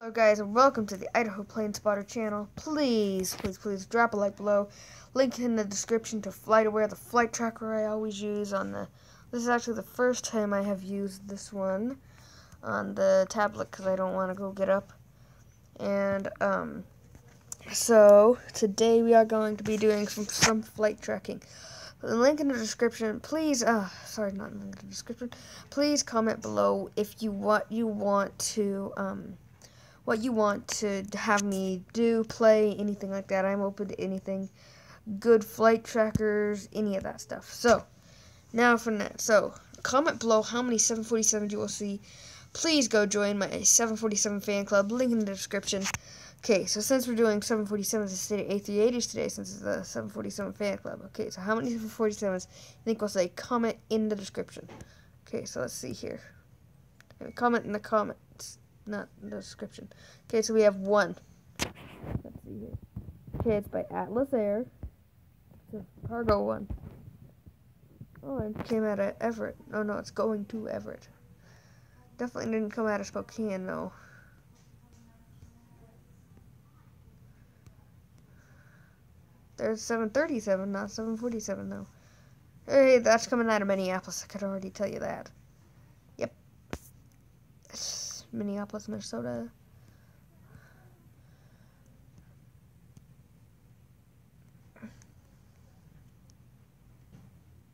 Hello guys, and welcome to the Idaho Plane Spotter channel. Please drop a like below. Link in the description to FlightAware, the flight tracker I always use on the... This is actually the first time I have used this one on the tablet because I don't want to go get up. And, so today we are going to be doing some flight tracking. The link in the description, please, sorry, not in the link in the description. Please comment below if you what you want to have me do, play, anything like that. I'm open to anything. Good flight trackers, any of that stuff. So, now for that. So, comment below how many 747s you will see. Please go join my 747 fan club. Link in the description. Okay, so since we're doing 747s instead of A380s today, since it's the 747 fan club. Okay, so how many 747s you think we'll say? Comment in the description. Okay, so let's see here. Comment in the comments, not in the description. Okay, so we have one. Let's see here. Okay, it's by Atlas Air. It's a cargo one. Oh, it came out of Everett. Oh, no, it's going to Everett. Definitely didn't come out of Spokane, though. There's 737, not 747, though. Hey, that's coming out of Minneapolis. I could already tell you that. Yep. It's Minneapolis, Minnesota.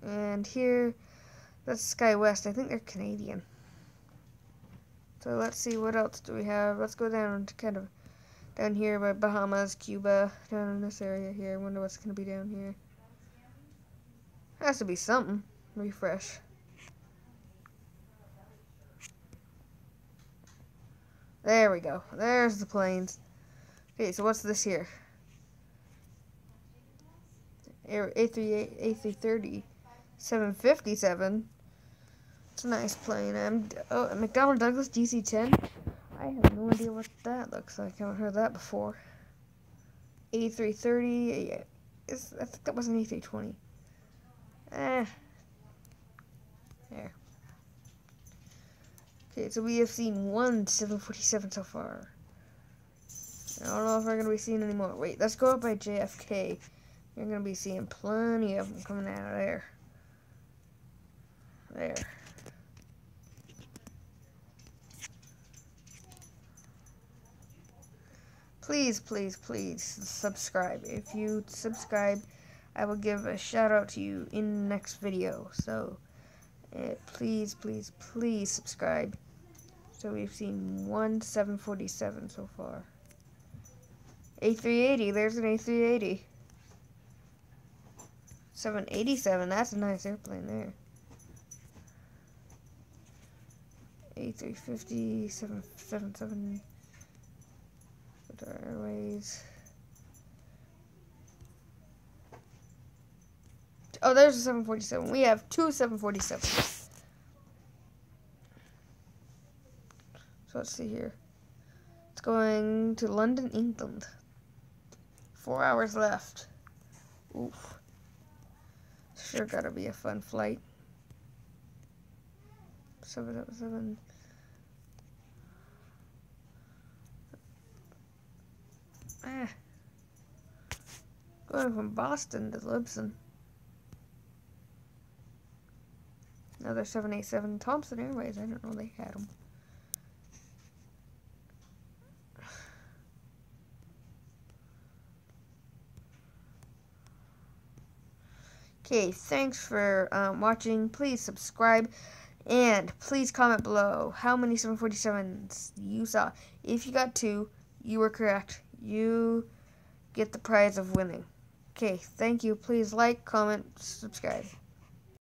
And here, that's SkyWest. I think they're Canadian. So let's see, what else do we have? Let's go down to kind of down here by Bahamas, Cuba, down in this area here. I wonder what's going to be down here. Has to be something. Refresh. There we go. There's the planes. Okay, so what's this here? A330, 757. It's a nice plane. Oh, McDonnell Douglas DC-10. I have no idea what that looks like. I haven't heard that before. A330. Yeah, I think that was an A320. There. Okay, so we have seen one 747 so far. I don't know if we're going to be seeing any more. Wait, let's go up by JFK. You're going to be seeing plenty of them coming out of there. There. Please subscribe. If you subscribe, I will give a shout out to you in the next video. So, please subscribe. So we've seen one 747 so far. A380, there's an A380. 787, that's a nice airplane there. A350, 777. Airways. Oh, there's a 747. We have two 747s. So let's see here. It's going to London, England. 4 hours left. Oof. Sure gotta be a fun flight. 777. Going from Boston to Libsyn. Another 787 Thompson Airways. I didn't know they had them. Okay, thanks for watching. Please subscribe. And please comment below how many 747s you saw. If you got 2, you were correct. You get the prize of winning. Okay, thank you. Please like, comment, subscribe.